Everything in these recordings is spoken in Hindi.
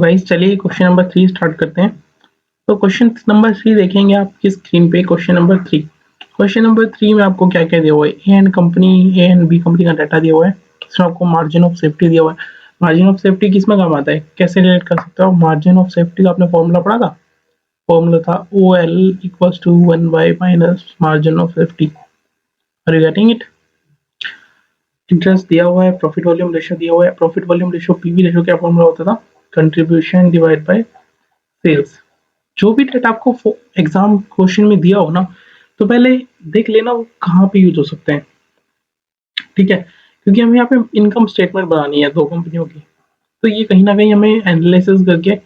गाइस चलिए क्वेश्चन नंबर 3 स्टार्ट करते हैं। तो क्वेश्चन नंबर 3 देखेंगे आपकी स्क्रीन पे। क्वेश्चन नंबर 3, क्वेश्चन नंबर 3 में आपको क्या-क्या दिया हुआ है? ए एंड बी कंपनी का डाटा दिया हुआ है। इसमें आपको मार्जिन ऑफ सेफ्टी दिया हुआ है। मार्जिन ऑफ सेफ्टी किसमें काम आता है? कैसे रिलेट कर सकते हो? मार्जिन ऑफ सेफ्टी का आपने फॉर्मूला पढ़ा था? फॉर्मूला था OL equals to 1 by minus margin of safety. Are you getting it? Interest दिया हुआ है, प्रॉफिट वॉल्यूम रेशियो दिया हुआ है। Profit volume ratio PV ratio क्या फॉर्मूला होता था? Contribution divide by sales. जो भी डेटा आपको एग्जाम क्वेश्चन में दिया हो ना, तो पहले देख लेना वो कहाँ पे यूज हो सकते हैं। ठीक है, क्योंकि हमें यहाँ पे इनकम स्टेटमेंट बनानी है दो कंपनियों की, तो ये कहीं ना कहीं हमें एनालिसिस करके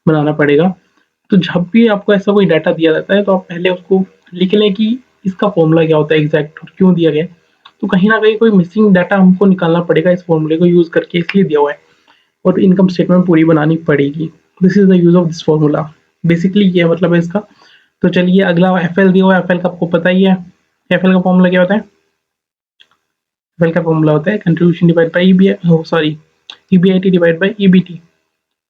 बनाना पड़ेगा। तो जब भी आपको ऐसा कोई डाटा दिया जाता है तो आप पहले उसको लिख लें कि इसका फॉर्मूला क्या होता है एग्जैक्ट और क्यों दिया गया है। तो कहीं ना कहीं कोई मिसिंग डाटा हमको निकालना पड़ेगा इस फॉर्मूले को यूज करके, इसलिए दिया हुआ है और इनकम स्टेटमेंट पूरी बनानी पड़ेगी। This is the use of this formula. Basically ये मतलब है इसका। तो चलिए अगला एफएल दिया हुआ है। एफएल का आपको पता ही है, एफएल का फॉर्मूला क्या होता है? एफएल का फॉर्मूला होता है contribution divide bye EB, sorry EBIT divide by EBT.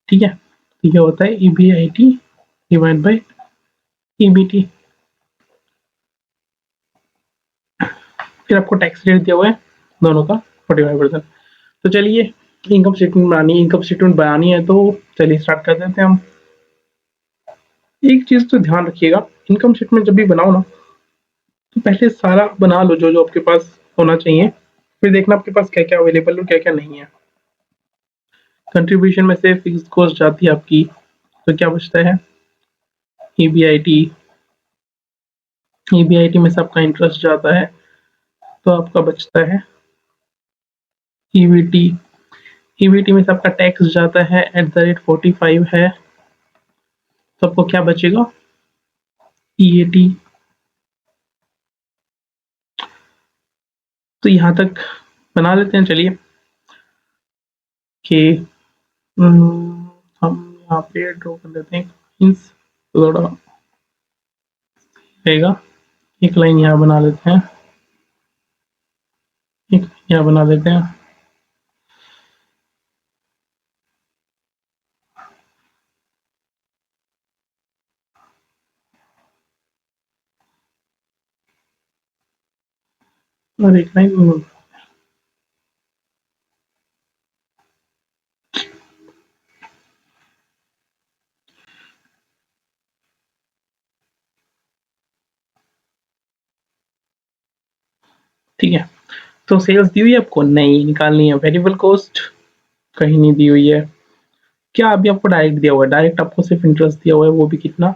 ठीक है, तो ये होता है ईबीआईटी डिवाइड बाय ईबीटी। फिर आपको टैक्स रेट दिया हुआ है दोनों का 45%। तो चलिए इनकम स्टेटमेंट बनानी है, तो चलिए स्टार्ट कर देते हैं हम। एक चीज तो ध्यान रखिएगा, इनकम स्टेटमेंट जब भी बनाओ ना, तो पहले सारा बना लो जो जो आपके पास होना चाहिए। फिर देखना आपके पास क्या क्या अवेलेबल और क्या क्या नहीं है। कंट्रीब्यूशन में से फिक्स कॉस्ट जाती है आपकी, तो क्या बचता है? ईबीआईटी। ईबीआईटी में से आपका इंटरेस्ट जाता है, तो आपका बचता है ईबीटी। ईबीटी में से आपका टैक्स जाता है @45 है, तो आपको क्या बचेगा? ईएटी। तो यहाँ तक बना लेते हैं चलिए कि हम यहाँ पे ड्रॉ कर देते हैं मीन्स, थोड़ा रहेगा। एक लाइन यहाँ बना लेते हैं, एक यहाँ बना देते हैं। और एक लाइन, ठीक है। तो सेल्स दी हुई है आपको? नहीं, निकालनी है। वेरिएबल कॉस्ट कहीं नहीं दी हुई है। क्या अभी आपको डायरेक्ट दिया हुआ है? डायरेक्ट आपको सिर्फ इंटरेस्ट दिया हुआ है, वो भी कितना?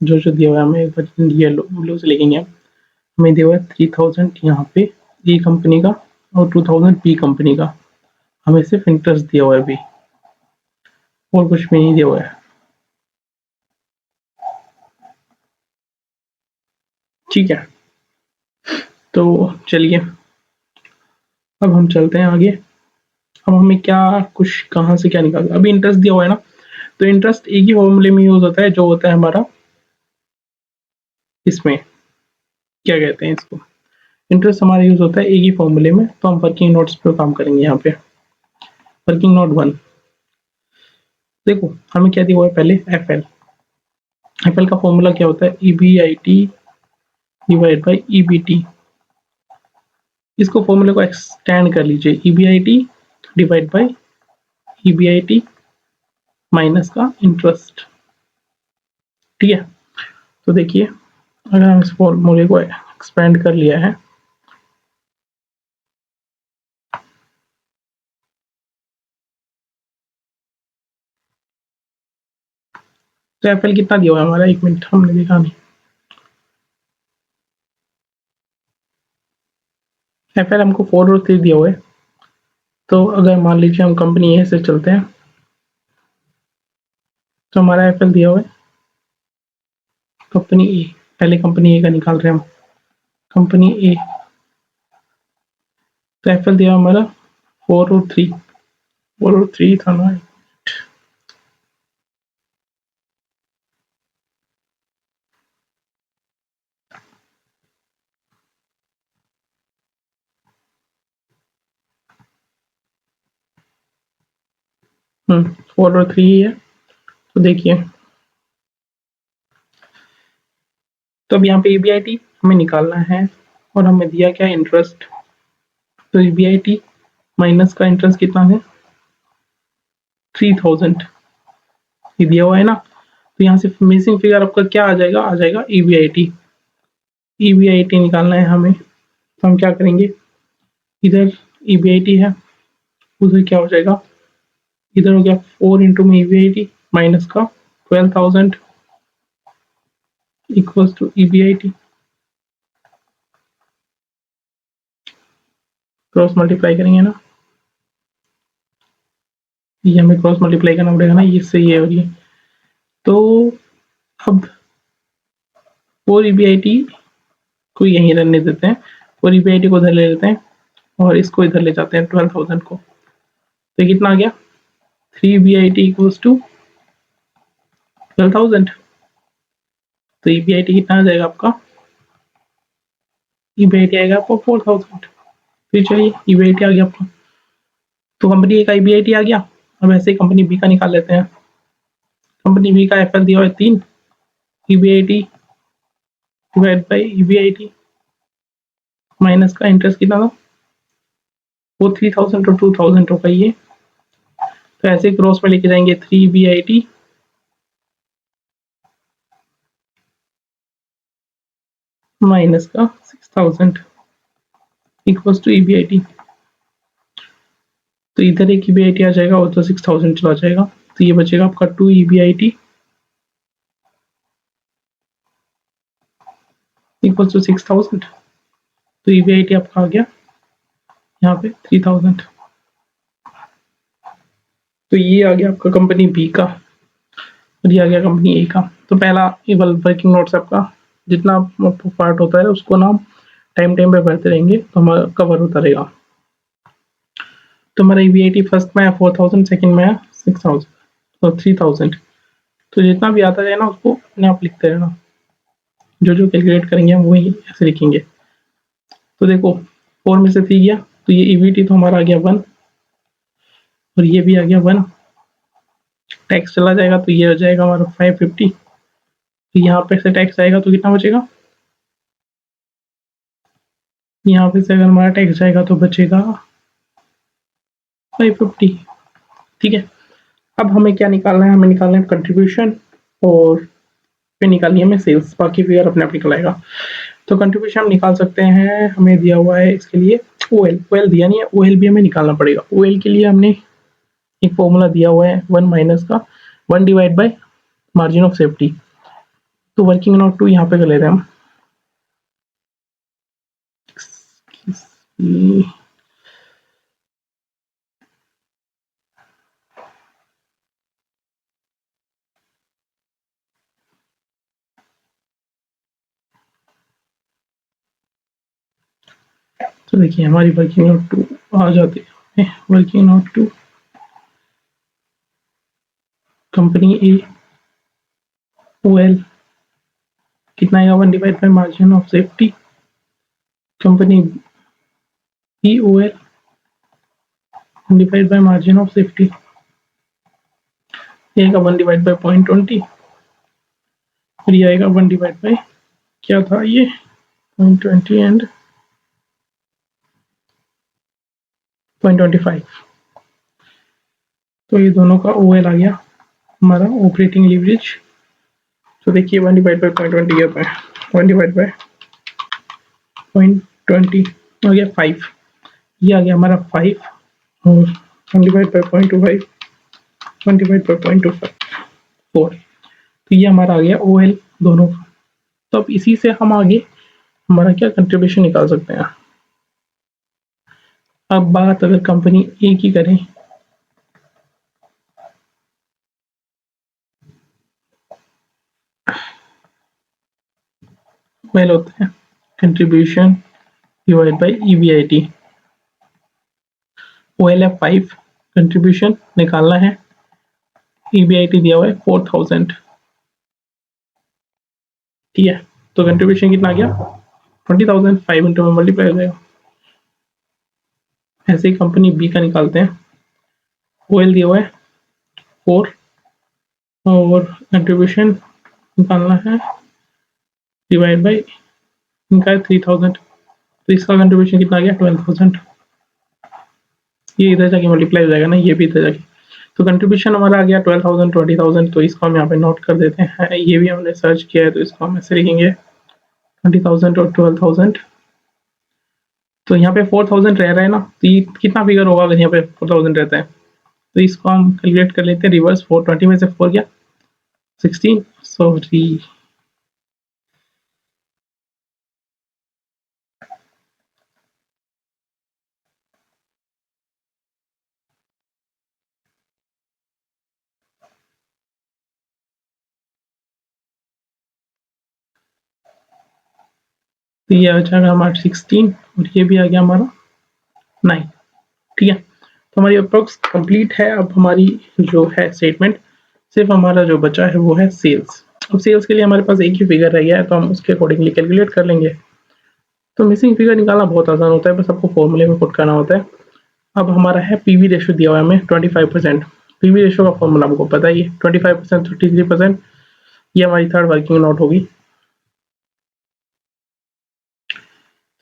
जो जो दिया हुआ है हमें येलो ब्लू से लिखेंगे। हमें दिया हुआ है 3000 यहाँ पे ए कंपनी का और 2000 बी कंपनी का। हमें सिर्फ इंटरेस्ट दिया हुआ है अभी, और कुछ भी नहीं दिया हुआ है। ठीक है, तो चलिए अब हम चलते हैं आगे। अब हमें क्या कुछ कहाँ से क्या निकालना? अभी इंटरेस्ट दिया हुआ है ना, तो इंटरेस्ट एक ही फॉर्मूले में यूज होता है जो होता है हमारा इसमें, क्या कहते हैं इसको, इंटरेस्ट हमारा यूज होता है एक ही फॉर्मूले में। तो हम वर्किंग नोट्स पे काम करेंगे यहाँ पे। वर्किंग नोट 1, देखो हमें क्या दिया हुआ है पहले? एफएल। एफएल का फॉर्मूला क्या होता है? EBIT divide by EBT. इसको फॉर्मूले को एक्सटेंड कर लीजिए, EBIT divide by EBIT minus का इंटरेस्ट। ठीक है, तो देखिए अगर हम इस फॉर्मूले को एक्सपेंड कर लिया है, तो एफएल कितना दिया हुआ है हमारा? 1 मिनट, हमने देखा नहीं। एफएल हमको 4 और 3 दिया हुआ है। तो अगर मान लीजिए हम कंपनी ए से चलते हैं, तो हमारा एफएल दिया हुआ है कंपनी ए। पहले कंपनी ए का निकाल रहे हैं हम, कंपनी ए। तो एफएल दिया हमारा 4 और 3, 4 और 3 था ना। हम्म, 4 और 3 है। तो देखिए, तो अब यहाँ पे ईबीआईटी हमें निकालना है और हमें दिया क्या इंटरेस्ट। तो ईबीआईटी माइनस का इंटरेस्ट कितना है 3000 ये दिया हुआ है ना। तो यहाँ से मिसिंग फिगर आपका क्या आ जाएगा ईबीआईटी। ईबीआईटी निकालना है हमें, तो हम क्या करेंगे, इधर ईबीआईटी है, उधर क्या हो जाएगा, इधर हो गया 4 इंटू में ईबीआईटी माइनस का 12,000 equals to EBIT, cross multiply करेंगे ना, ये हमें क्रॉस मल्टीप्लाई करना पड़ेगा ना, इससे ये हो रही है। तो अब 4 ईबीआईटी को यहीं रहने देते हैं, 4 ईबीआईटी को उधर ले लेते हैं और इसको इधर ले जाते हैं 12,000 को। तो कितना आ गया 3 ईबीआईटी इक्वल्स टू 12,000। तो ईबीआईटी कितना आ जाएगा आपका, ईबीआईटी आएगा आपको 4,000। फिर चलिए ईबीआईटी आ गया आपका, तो कंपनी ए का ईबीआईटी आ गया। अब ऐसे ही कंपनी बी का निकाल लेते हैं। कंपनी बी का एफएल दिया हुआ है 3, EBIT divide by EBIT minus का इंटरेस्ट कितना था, वो 3000 और 2000 होगा ये। तो ऐसे क्रॉस में लेके जाएंगे 3 ईबीआईटी माइनस का 6000 इक्वल्स टू ईबीआईटी। तो इधर एक ईबीआईटी आ जाएगा और तो 6000 चला जाएगा, तो ये बचेगा आपका 2 ईबीआईटी इक्वल्स टू 6000। तो ईबीआईटी आपका आ गया यहाँ पे 3000। तो ये आ गया आपका कंपनी बी का और ये आ गया कंपनी ए का। तो पहला केवल वर्किंग नोट्स आपका जितना पार्ट होता है उसको ना टाइम टाइम पे भरते रहेंगे तो हमारा कवर होता रहेगा। तो हमारा ईबीआईटी फर्स्ट में है 4000, सेकंड में है 6000 और 3000। तो जितना भी आता है ना उसको अपने आप लिखते रहना, जो जो कैलकुलेट करेंगे हम वही ऐसे लिखेंगे। तो देखो 4 में से 3 गया, तो ये ईबीटी तो हमारा आ गया 1 और ये भी आ गया 1। टैक्स चला जाएगा तो ये हो जाएगा हमारा 550। तो यहाँ पे से टैक्स आएगा तो कितना बचेगा, यहाँ पे से अगर हमारा टैक्स जाएगा तो बचेगा 550। ठीक है, अब हमें क्या निकालना है, हमें निकालना है कंट्रीब्यूशन और फिर निकालनी है हमें सेल्स, बाकी फिगर अपने आप निकल आएगा। तो कंट्रीब्यूशन हम निकाल सकते हैं, हमें दिया हुआ है इसके लिए ओएल, ओएल दिया नहीं है, ओएल भी हमें निकालना पड़ेगा। ओएल के लिए हमने एक फॉर्मूला दिया हुआ है 1 माइनस का 1 divide by margin of safety. तो वर्किंग नोट 2 यहाँ पे कर लेते हैं हम। तो देखिए हमारी वर्किंग नोट 2 आ जाती है। Working note 2 company A OL कितना आएगा 1 divide by margin of safety. Company B OL divide by margin of safety, ये आएगा 1 डिवाइड बाय 0.20। फिर ये आएगा 1 डिवाइड बाय क्या था ये 0.20 एंड 0.25। तो ये दोनों का ओएल आ गया हमारा ऑपरेटिंग लीवरेज। तो देखिए 1 डिवाइड बाय 0.20 आता है, 1 डिवाइड बाय 0.20 हो गया 5। ये आ गया हमारा 5 और 1 डिवाइड बाय 0.25, 1 डिवाइड बाय 0.25 4। तो ये हमारा आ गया ओएल दोनों का। तो अब इसी से हम आगे हमारा क्या कंट्रीब्यूशन निकाल सकते हैं। अब बात अगर कंपनी ए की करें, वेल होता है contribution divide by EBIT. OL है 5, कंट्रीब्यूशन निकालना है, ईबीआईटी दिया हुआ है 4000। ठीक है, तो कंट्रीब्यूशन कितना आ गया 20,000, 5 इंटू में मल्टीप्लाई हो जाएगा। ऐसे ही कंपनी बी का निकालते हैं। ओएल दिया हुआ है 4, और कंट्रीब्यूशन निकालना है, डिवाइड बाई इनका है 3000, तो इसका कंट्रीब्यूशन कितना आ गया 12000। ये इधर जाके मल्टीप्लाई हो जाएगा ना, ये भी इधर जाके, तो कंट्रीब्यूशन हमारा आ गया 12000 20000। तो इसको हम यहाँ पे नोट कर देते हैं, ये भी हमने सर्च किया है तो इसको हम ऐसे लिखेंगे 20000 और 12000। तो यहाँ पे 4000 रह रहा है ना, तो ये कितना फिगर होगा अगर यहाँ पे 4000 रहता है, तो इसको हम कैलकुलेट कर लेते हैं रिवर्स। 420 में से 4 गया 16, सॉरी तो ये आ जाएगा हमारा 16 और ये भी आ गया हमारा 9। ठीक है, तो हमारी अप्रोक्स कंप्लीट है। अब हमारी जो है स्टेटमेंट, सिर्फ हमारा जो बचा है वो है सेल्स। अब सेल्स के लिए हमारे पास एक ही फिगर रह गया है, तो हम उसके अकॉर्डिंगली कैलकुलेट कर लेंगे। तो मिसिंग फिगर निकालना बहुत आसान होता है, बस आपको फॉर्मूले में पुट करना होता है। अब हमारा है पीवी रेशियो दिया हुआ है हमें 25%। पीवी रेशियो का फॉर्मूला आपको पता ही है, 25% 33%। ये हमारी थर्ड वर्किंग नोट होगी।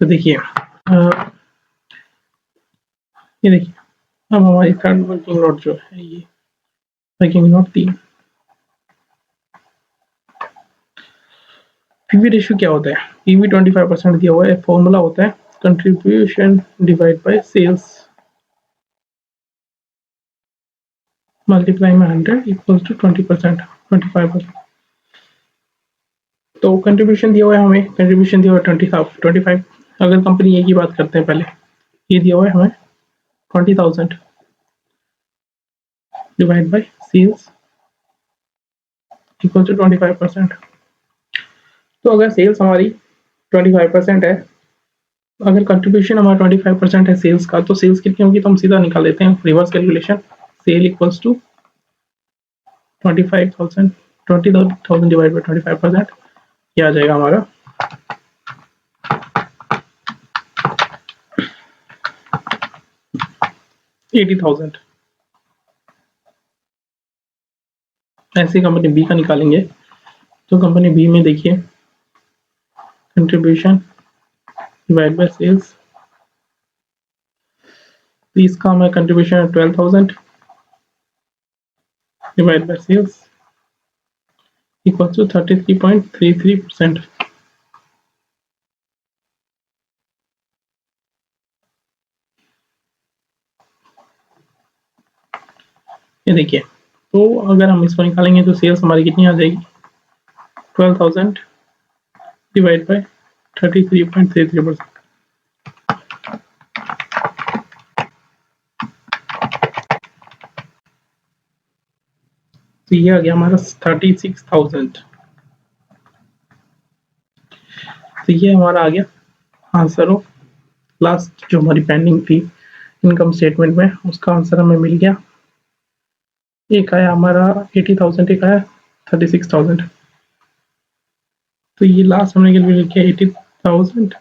तो देखिए ये देखिए, अब हमारी थर्ड वर्किंग नोट जो है, ये वर्किंग नोट 3। पीवी रेशियो क्या होता है, पीवी 25% दिया हुआ है, फॉर्मूला होता है contribution divide by sales multiply में 100 इक्वल टू 20%, 25%। तो कंट्रीब्यूशन दिया हुआ है हमें, कंट्रीब्यूशन दिया हुआ है 25। अगर कंपनी ए की बात करते हैं पहले, ये दिया हुआ है हमें 20,000 divide by sales equal to 25%। तो अगर सेल्स हमारी 25% है, अगर कंट्रीब्यूशन हमारा 25% है सेल्स का, तो सेल्स कितनी होगी, तो हम सीधा निकाल लेते हैं reverse calculation. Sale equals to 25,000, 20,000 divide by 25%, ये आ जाएगा हमारा 80,000। ऐसे कंपनी बी का निकालेंगे, तो कंपनी बी में देखिए कंट्रीब्यूशन डिवाइड बाय सेल्स, तो इसका हमारा कंट्रीब्यूशन है 12,000 divide by sales equal to 33.33%। ये देखिए, तो अगर हम इसको निकालेंगे तो सेल्स हमारी कितनी आ जाएगी, 12,000 डिवाइड बाय 33.33%। तो ये आ गया हमारा 36,000। तो ये हमारा आ गया आंसर ऑफ लास्ट जो हमारी पेंडिंग थी इनकम स्टेटमेंट में, उसका आंसर हमें मिल गया। एक आया हमारा 80,000, एक आया 36,000। तो ये लास्ट हमने कैलकुलेट किया 80,000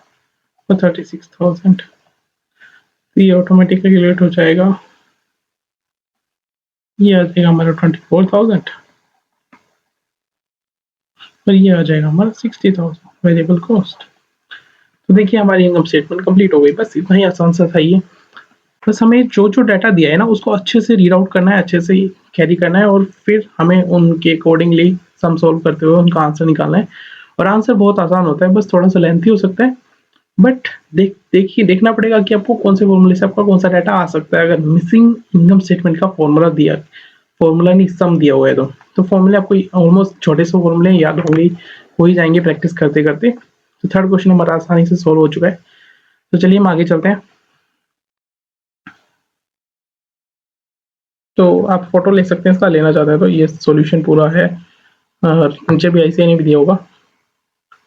और 36,000, तो ये ऑटोमेटिक कैलकुलेट हो जाएगा। ये आ जाएगा हमारा 24,000 और ये आ जाएगा हमारा 60,000 वेरिएबल कॉस्ट। तो देखिए हमारी इनकम स्टेटमेंट कंप्लीट हो गई। बस इतना ही आसान सा था ये। बस हमें जो जो डाटा दिया है ना उसको अच्छे से रीड आउट करना है, अच्छे से कैरी करना है, और फिर हमें उनके अकॉर्डिंगली सम सोल्व करते हुए उनका आंसर निकालना है। और आंसर बहुत आसान होता है, बस थोड़ा सा लेंथी हो सकता है, बट देखना पड़ेगा कि आपको कौन से फॉर्मूले से आपका कौन सा डाटा आ सकता है। अगर मिसिंग इनकम स्टेटमेंट का फॉर्मूला नहीं सम दिया हुआ है, तो फॉर्मूले आपको ऑलमोस्ट छोटे से फॉर्मूले याद होंगे, हो ही जाएंगे प्रैक्टिस करते करते। तो थर्ड क्वेश्चन हमारा आसानी से सोल्व हो चुका है। तो चलिए हम आगे चलते हैं। तो आप फोटो ले सकते हैं इसका, लेना चाहते हैं तो ये सॉल्यूशन पूरा है, और नीचे भी ऐसे नहीं भी दिया होगा।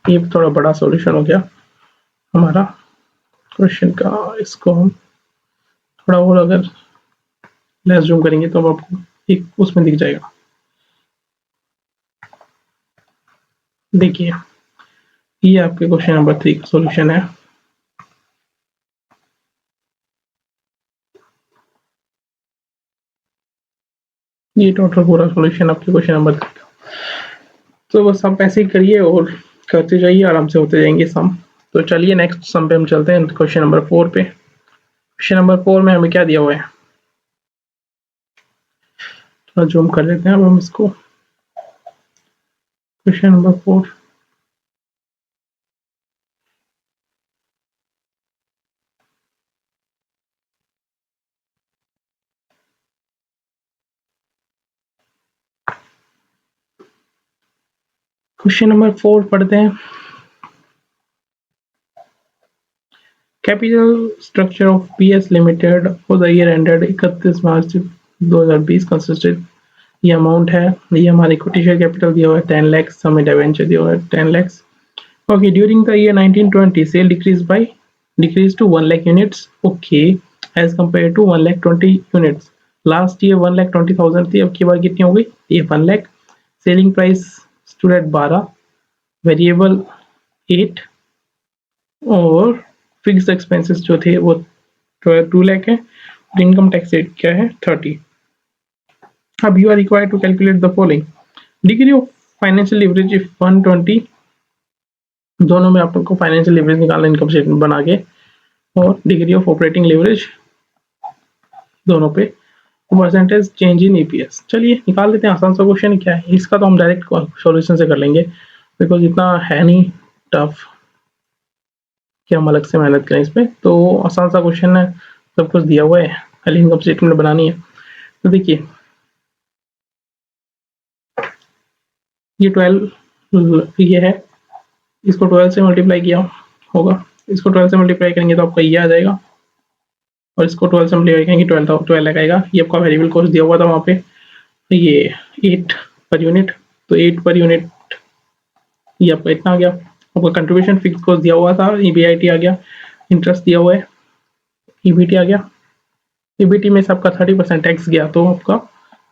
ये थोड़ा बड़ा सॉल्यूशन हो गया हमारा क्वेश्चन का। इसको हम थोड़ा और अगर लेस जूम करेंगे तो आपको एक उसमें दिख जाएगा। देखिए ये आपके क्वेश्चन नंबर 3 का सॉल्यूशन है। ये टोटल पूरा सॉल्यूशन आपके क्वेश्चन नंबर 3 का। तो बस आप ऐसे ही करिए और करते जाइए, आराम से होते जाएंगे सम। तो चलिए नेक्स्ट सम पे हम चलते हैं, क्वेश्चन नंबर 4 पे। क्वेश्चन नंबर 4 में हमें क्या दिया हुआ है, थोड़ा जूम कर लेते हैं अब हम इसको। क्वेश्चन नंबर 4, क्वेश्चन नंबर 4 पढ़ते हैं। Capital structure of PS limited for the year ended 31 March 2020 consisted, ये अमाउंट है, ये हमारी इक्विटी शेयर कैपिटल दिया हुआ है 10 लाख, हमें डिवेंचर दिया हुआ है 10 lakh. Okay, during the year 1920 sale decrease to 1 lakh units, okay, as compare to 1 lakh 20 units. Last year 1 lakh 20,000 थी, अब की बार कितनी हो गई, ये 1 lakh. Selling price stood at 12, variable 8 और फिक्स्ड एक्सपेंसेस जो थे वो 2 लाख है। इनकम टैक्स रेट क्या है, 30। अब you are required to calculate the following. Degree of financial leverage if 120, दोनों में आप लोग को फाइनेंशियल लिवरेज निकालना इनकम स्टेटमेंट बना के, और डिग्री ऑफ ऑपरेटिंग लिवरेज दोनों पे, परसेंटेज चेंज इन ईपीएस। चलिए निकाल लेते हैं, आसान सा क्वेश्चन क्या है इसका, तो हम डायरेक्ट सॉल्यूशन से कर लेंगे बिकॉज इतना है नहीं टफ कि हम अलग से मेहनत करें इसमें। तो आसान सा क्वेश्चन है, सब कुछ दिया हुआ है, खाली इनकम स्टेटमेंट बनानी है। तो देखिए ये 12 ये है, इसको 12 से मल्टीप्लाई किया होगा, इसको 12 से मल्टीप्लाई करेंगे तो आपका ये आ जाएगा, और इसको 12 से मल्टीप्लाई करेंगे 12 आएगा। ये आपका वेरिएबल कॉस्ट दिया हुआ था वहाँ पे, ये 8 पर यूनिट, तो 8 पर यूनिट ये आपका इतना आ गया। आपका कंट्रीब्यूशन फिक्स कॉस्ट दिया हुआ था, ईबीआईटी आ गया, इंटरेस्ट दिया हुआ है, ईबीटी आ गया। ईबीटी में से आपका 30% टैक्स गया, तो आपका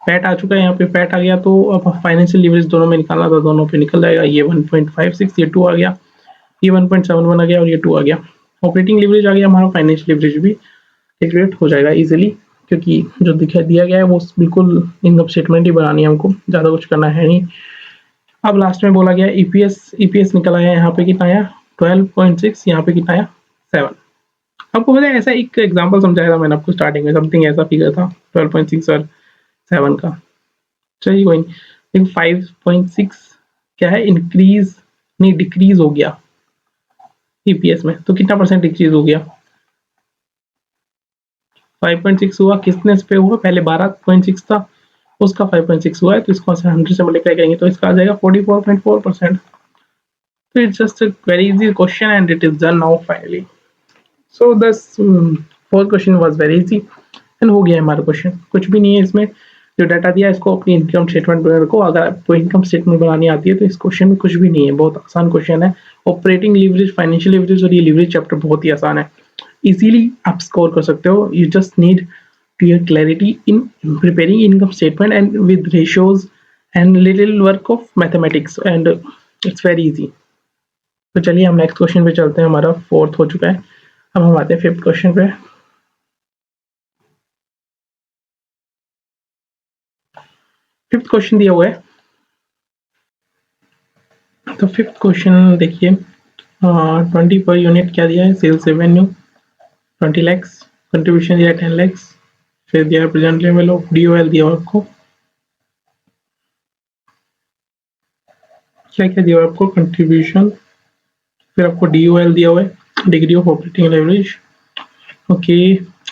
पैट आ चुका है, यहाँ पे पैट आ गया। तो अब फाइनेंशियल लीवरेज दोनों में निकालना था, दोनों पे निकल जाएगा। ये 1.56, ये 2 आ गया, ये 1.71 आ गया, और ये 2 आ गया। ऑपरेटिंग लीवरेज आ गया, हमारा फाइनेंशियल लीवरेज भी कैलकुलेट हो जाएगा इजीली, क्योंकि जो दिया गया है वो बिल्कुल इनकम स्टेटमेंट ही बनानी है, हमको ज़्यादा कुछ करना है नहीं। अब लास्ट में बोला गया ईपीएस निकल आया, यहाँ पे कितना आया 12.6, यहाँ पे कितना आया 7। आपको पता है ऐसा एक एग्जांपल समझाया था मैंने आपको स्टार्टिंग में, समथिंग ऐसा फिगर था 12.6 और 7 का। चलिए कोई नहीं, 5.6 क्या है, इंक्रीज नहीं डिक्रीज हो गया ईपीएस में, तो कितना परसेंट डिक्रीज हो गया, 5.6 हुआ। किसने पे हुआ, पहले 12.6 था, उसका 5.6 हुआ है, तो इसको 100 से मल्टीप्लाई करेंगे तो इसका आ जाएगा 44.4%। तो it's just a very easy question and it is done now finally. So this fourth question was very easy and हो गया हमारा क्वेश्चन, कुछ भी नहीं है इसमें। जो डाटा दिया है इसको अपनी इनकम स्टेटमेंट में रखो, अगर आपको इनकम स्टेटमेंट बनानी आती है तो इस क्वेश्चन में कुछ भी नहीं है, बहुत आसान क्वेश्चन है। ऑपरेटिंग लीवरेज, फाइनेंशियल लीवरेज और ये लीवरेज चैप्टर बहुत ही आसान है, इजीली आप स्कोर कर सकते हो। You just need clear clarity in preparing income statement and with ratios and little work of mathematics and it's very easy। तो चलिए हम नेक्स्ट क्वेश्चन पे चलते हैं, हमारा फोर्थ हो चुका है, अब हम आते हैं फिफ्थ क्वेश्चन पे। फिफ्थ क्वेश्चन दिया हुआ है, तो फिफ्थ क्वेश्चन देखिए 20 पर यूनिट क्या दिया है, सेल्स रेवेन्यू 20 लैक्स, कंट्रीब्यूशन दिया है 10 लैक्स, फिर दिया है प्रेजेंट लेवल ऑफ डीओएल दिया हुआ आपको, क्या क्या दिया हुआ आपको, कंट्रीब्यूशन, फिर आपको डीओएल दिया हुआ है, degree of operating leverage, okay,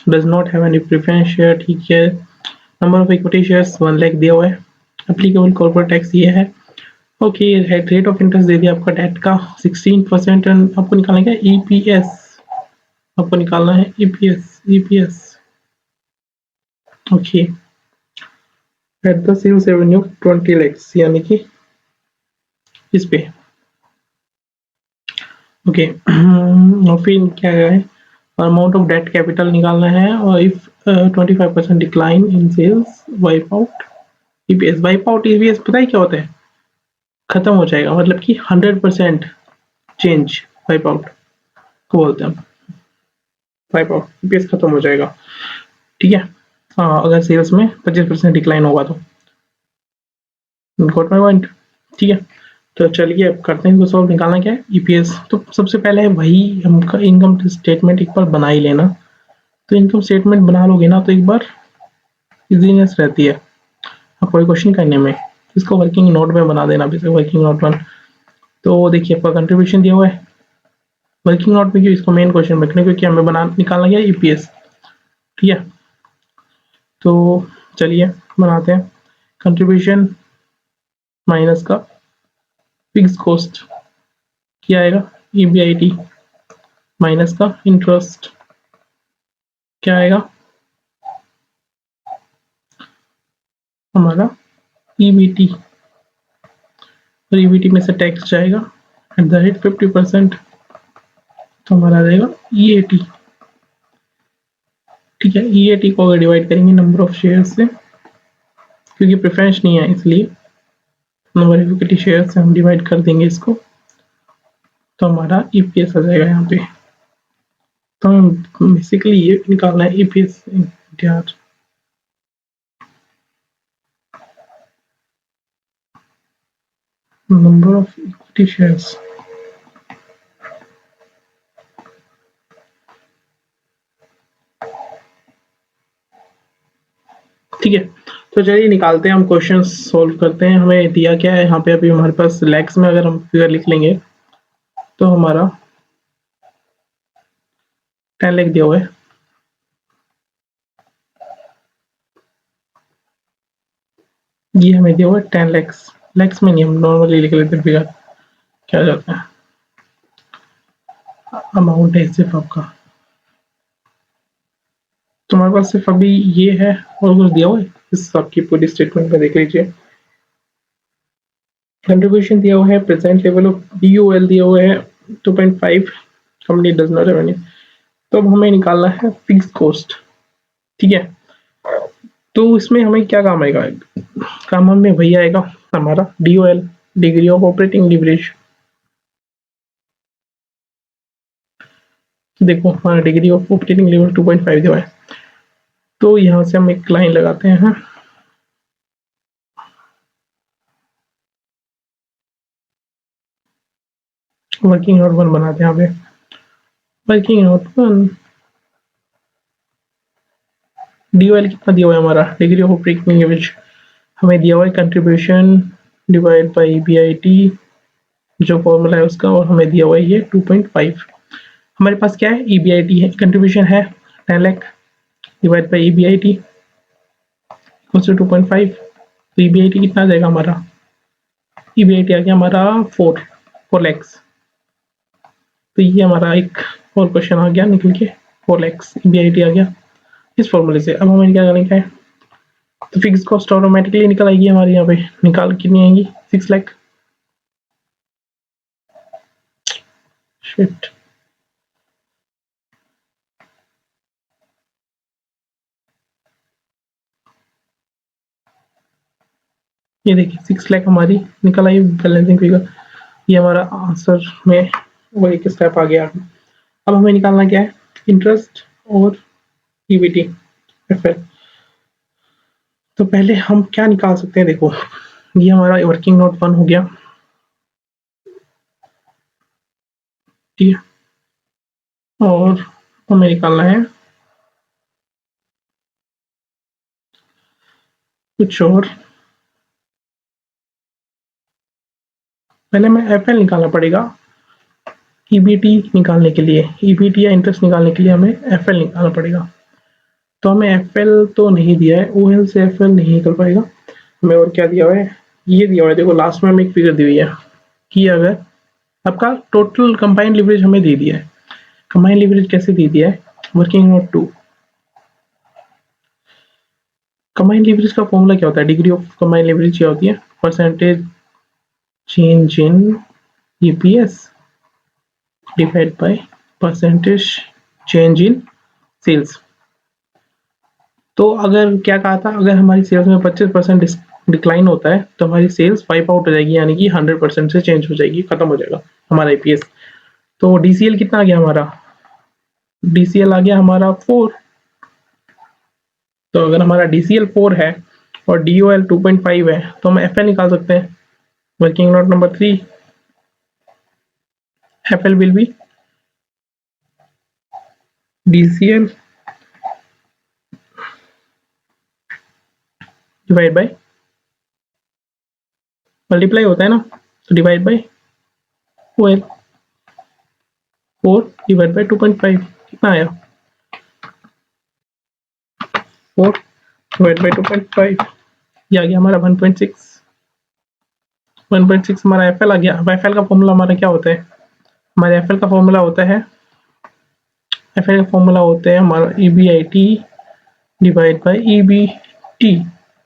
does not have any preference share, ठीक है। Number of equity shares 1 lakh दिया हुआ है, एप्लीकेबल कॉर्पोरेट टैक्स ये है, ओके। रेट ऑफ इंटरेस्ट दे दिया आपका डेट का 16%, एंड आपको निकालना है ईपीएस, आपको निकालना है EPS, okay, at the sales revenue 20 lakhs, यानी कि इस पे, ओके। और फिर क्या है, अमाउंट ऑफ डेट कैपिटल निकालना है, और if 25% decline in sales wipe out EPS. Wipe out EPS पता है क्या होता है, खत्म हो जाएगा, मतलब कि 100% चेंज वाइप आउट को बोलते हैं, वाइप आउट ईपीएस खत्म हो जाएगा, ठीक है। अगर सेल्स में 25% डिक्लाइन होगा तो गॉट माय पॉइंट? ठीक है, तो चलिए अब करते हैं इसको सॉल्व। निकालना क्या है? ईपीएस। तो सबसे पहले वही हमका इनकम स्टेटमेंट एक बार बना ही लेना। तो इनकम स्टेटमेंट बना लोगे ना तो एक बार इजीनेस रहती है कोई क्वेश्चन करने में। इसको वर्किंग नोट में बना देना, जैसे वर्किंग नोट 1। तो देखिए आपका कंट्रीब्यूशन दिया हुआ है वर्किंग नोट में, क्यों इसको मेन क्वेश्चन में रखने, क्योंकि हमें बना निकालना गया ईपीएस। ठीक है, तो चलिए बनाते हैं। कंट्रीब्यूशन माइनस का फिक्स कॉस्ट क्या आएगा? ईबीआईटी माइनस का इंटरेस्ट क्या आएगा? हमारा ईबीटी। और ईबीटी में से टैक्स जाएगा एट द रेट 50%, तो हमारा आ जाएगा ईएटी। ठीक है, ईएटी को अगर डिवाइड करेंगे नंबर ऑफ शेयर से, क्योंकि प्रेफरेंस नहीं है इसलिए नंबर ऑफ इक्विटी शेयर से हम डिवाइड कर देंगे इसको, तो हमारा ईपीएस आ जाएगा यहाँ पे। तो हम बेसिकली ये निकालना है ईपीएस यार। नंबर ऑफ इक्विटी शेयर्स, ठीक है। तो चलिए निकालते हैं, हम क्वेश्चन सोल्व करते हैं। हमें दिया क्या है यहाँ पे? अभी हमारे पास लैक्स में अगर हम फिगर लिख लेंगे तो हमारा 10 लाख दिया हुआ है। ये हमें दिया हुआ है 10 लैक्स। लैक्स में नहीं, हम नॉर्मली लिख लेते हैं फिगर। क्या जाता है अमाउंट है सिर्फ आपका। तो हमारे पास सिर्फ अभी ये है और कुछ दिया हुआ है इस आपकी पूरी स्टेटमेंट में देख लीजिए। कंट्रीब्यूशन दिया हुआ है, प्रेजेंट लेवल ऑफ डीयूएल दिया हुआ है 2.5, कंपनी डज नॉट रेवेन्यू। तो अब हमें निकालना है फिक्स कॉस्ट। ठीक है, तो इसमें हमें क्या काम आएगा? काम हमें वही आएगा हमारा DOL, degree of operating leverage. देखो हमारा डिग्री ऑफ ऑपरेटिंग लिवरेज 2.5 दिया है, तो यहाँ से हम एक लाइन लगाते हैं। वर्किंग नोट 1 बनाते हैं यहाँ पे। वर्किंग नोट 1 डीओएल कितना दिया हुआ है? हमारा डिग्री ऑफ ऑपरेटिंग लिवरेज हमें दिया हुआ है कंट्रीब्यूशन डिवाइड बाई बीआईटी, जो फॉर्मूला है उसका, और हमें दिया हुआ है ये 2.5। हमारे पास क्या है? ईबीआईटी है, कंट्रीब्यूशन है 10 lakh divide by EBIT equals to 2.5। तो ईबीआईटी कितना आ जाएगा हमारा? ईबीआईटी आ गया हमारा 4 लैक्स। तो ये हमारा एक और क्वेश्चन आ गया निकल के, 4 लैक्स ईबीआईटी आ गया इस फॉर्मूले से। अब हमें क्या करने का है? तो फिक्स कॉस्ट ऑटोमेटिकली निकल आएगी हमारी यहाँ पे। निकाल कितनी आएंगी? 6 लाख। शिट, ये देखिए 6 लाख हमारी निकल आई बैलेंसिंग फिगर। ये हमारा आंसर में वो एक स्टेप आ गया। अब हमें निकालना क्या है? इंटरेस्ट और ईबीटी एफएल। तो पहले हम क्या निकाल सकते हैं? देखो ये हमारा वर्किंग नोट 1 हो गया। ठीक है, और हमें निकालना है कुछ और। पहले हमें एफएल निकालना पड़ेगा ईबीटी निकालने के लिए। ईबीटी या इंटरेस्ट निकालने के लिए हमें एफएल निकालना पड़ेगा। तो हमें एफएल तो नहीं दिया है, ओएल से एफएल नहीं निकल पाएगा। हमें और क्या दिया हुआ है? ये दिया हुआ है, देखो लास्ट में हमें एक फिगर दी हुई है कि अगर आपका टोटल कंबाइंड लिवरेज हमें दे दिया है। कंबाइंड लिवरेज कैसे दे दिया है? Working note 2। कंबाइंड लिवरेज का फॉर्मूला क्या होता है? डिग्री ऑफ कंबाइंड लिवरेज क्या होती है? Percentage change in EPS divide by percentage change in sales. तो अगर क्या कहा था, अगर हमारी सेल्स में 25% डिक्लाइन होता है तो हमारी सेल्स वाइप आउट हो जाएगी, यानी कि 100% से चेंज हो जाएगी, खत्म हो जाएगा हमारा ईपीएस। तो डीसीएल कितना आ गया हमारा? डीसीएल आ गया हमारा 4। तो अगर हमारा डीसीएल 4 है और DOL 2.5 है, तो हम FL निकाल सकते हैं। Working note number 3, FL will be DCL divide by, multiply होता है ना, तो divide by OL, 4 divide by 2.5 कितना आया, 4 डिवाइड बाय 2.5, ये आ गया हमारा 1.6। 1.6 हमारा FL आ गया। अब FL का फॉर्मूला हमारा क्या होता है, हमारे FL का फॉर्मूला होता है, FL का फॉर्मूला होता है हमारा EBIT डिवाइड बाय EBT।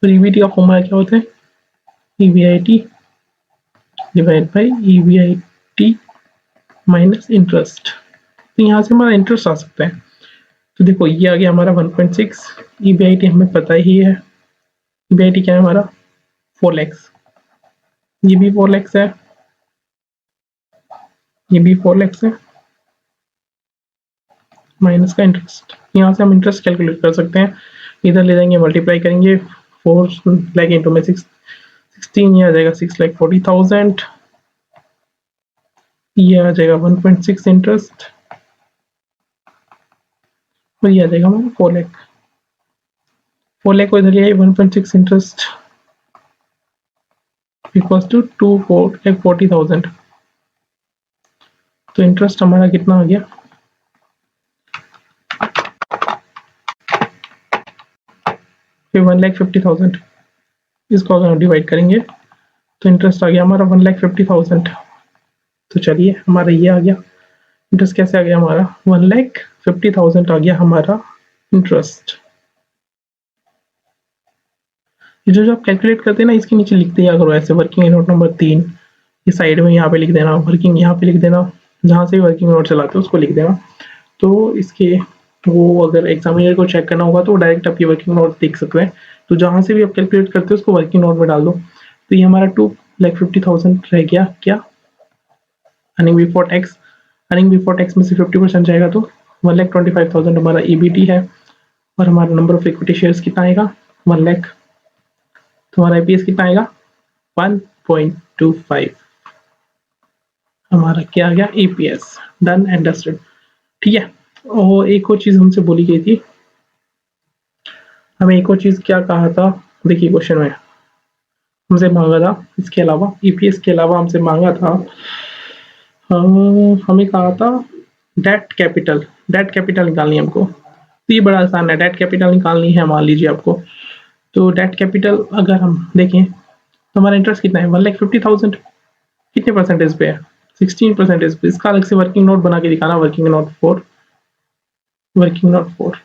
तो EBT का फॉर्मूला क्या होता है, EBIT divide by EBIT minus interest. तो यहाँ से हमारा इंटरेस्ट आ सकता है। तो देखो ये आ गया हमारा 1.6, EBIT हमें पता ही है, EBIT क्या है हमारा 4 lakhs, ये भी 4 lakhs है, ये भी 4 lakhs है, माइनस का इंटरेस्ट। यहाँ से हम इंटरेस्ट कैलकुलेट कर सकते हैं, इधर ले जाएंगे मल्टीप्लाई करेंगे, 4 लाख इंटू में 16, ये आ जाएगा 6,40,000, ये आ जाएगा 1.6 इंटरेस्ट, और ये आ जाएगा हमारा 4 लाख। 4 लाख को इधर ले आइए, 1.6 इंटरेस्ट इक्वल्स टू 2,40,000। तो इंटरेस्ट हमारा कितना आ गया, फिर 1,50,000। इसको अगर हम डिवाइड करेंगे तो इंटरेस्ट आ गया हमारा 1,50,000। तो चलिए हमारा ये आ गया इंटरेस्ट, कैसे आ गया हमारा 1,50,000 आ गया हमारा इंटरेस्ट। ये जो आप कैलकुलेट करते हैं ना, इसके नीचे लिख दिया करो ऐसे, वर्किंग नोट नंबर 3, ये साइड में यहाँ पे लिख देना, वर्किंग यहाँ पे लिख देना, जहाँ से वर्किंग नोट चलाते हो उसको लिख देना। तो इसके वो अगर एग्जामिनर को चेक करना होगा तो डायरेक्ट आप ये वर्किंग नोट देख सकते हैं। तो जहाँ से भी आप कैलकुलेट करते हो उसको वर्किंग नोट में डाल दो। तो ये हमारा 2,50,000 रह गया क्या, earning before tax. Earning before tax में से 50% जाएगा तो 1,25,000 हमारा EBT है, और हमारा नंबर ऑफ इक्विटी शेयर्स कितना आएगा 1 लाख। तो हमारा IPS कितना आएगा 1.25, हमारा क्या आ गया EPS। डन एंड डस्टेड, ठीक है। और एक और चीज हमसे बोली गई थी, हमें एक और चीज क्या कहा था, देखिए क्वेश्चन में हमसे मांगा था, इसके अलावा EPS के अलावा हमसे मांगा था, हमें कहा था डेट कैपिटल। डेट कैपिटल निकालनी है हमको, तो ये बड़ा आसान है, डेट कैपिटल निकालनी है मान लीजिए आपको। तो डेट कैपिटल अगर हम देखें तो हमारा इंटरेस्ट कितना है 1,50,000, कितने परसेंटेज पे है 16% पे। इसका अलग से वर्किंग नोट बना के दिखाना, वर्किंग नोट 4, वर्किंग नोट 4,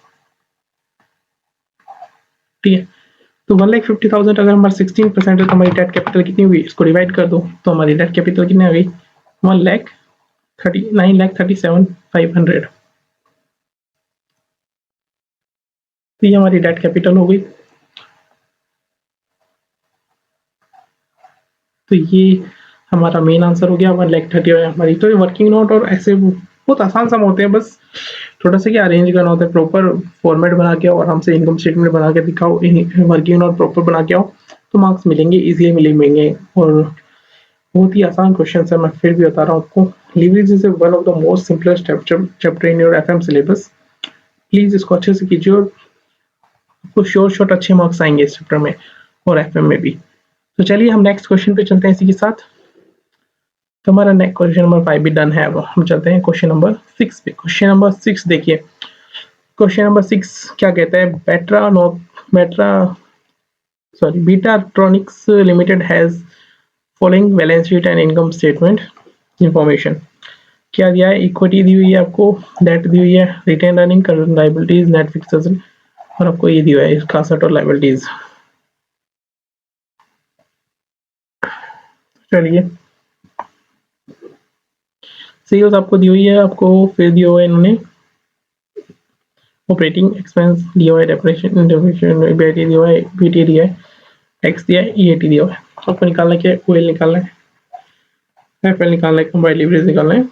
ठीक है। तो 1,50,000 अगर हमारा 16% है तो हमारी डेट कैपिटल कितनी हुई, इसको डिवाइड कर दो, तो हमारी डेट कैपिटल कितनी आ गई 1,39,37,500। तो ये हमारी डेट कैपिटल हो गई। तो ये हमारा मेन आंसर हो गया 1,30,000 हमारी। तो ये वर्किंग नोट और ऐसे बहुत आसान सम होते हैं, बस थोड़ा सा क्या अरेंज करना होता है, प्रॉपर फॉर्मेट बना के और हमसे इनकम स्टेटमेंट बना के दिखाओ, वर्किंग नोट प्रॉपर बना के आओ तो मार्क्स मिलेंगे, इजीली मिलेंगे। और बहुत ही आसान क्वेश्चन है, मैं फिर भी बता रहा हूँ आपको। Leverage is one of the most simplest chapter in your FM syllabus. Please इसको अच्छे से कीजिए और आपको श्योर शॉट अच्छे मार्क्स आएंगे इस चैप्टर में और FM में भी। तो चलिए हम नेक्स्ट क्वेश्चन पे चलते हैं इसी के साथ। तो हमारा नेक्स्ट क्वेश्चन नंबर 5 भी डन है। अब हम चलते हैं क्वेश्चन नंबर 6 पे। क्वेश्चन नंबर 6 देखिए, क्वेश्चन नंबर 6 क्या कहता है, Betatronics Limited has following balance sheet and income statement information. क्या दिया है, इक्विटी दी हुई है आपको, डेट दी हुई है, retain earning, current liabilities, net fixed asset, और आपको ये दिया है इसका एसेट और लायबिलिटीज। चलिए सेल्स आपको दी हुई है, आपको फिर दिया हुआ है इन्होंने ऑपरेटिंग एक्सपेंस दिया हुआ है, डेप्रिसिएशन बीटी दिया हुआ है, बीटी दिया है, टैक्स दिया है, EAT दिया हुआ है। आपको निकालना क्या है, OL निकालना है, FL निकालना है, कंबाइंड लीवरेज निकालना है,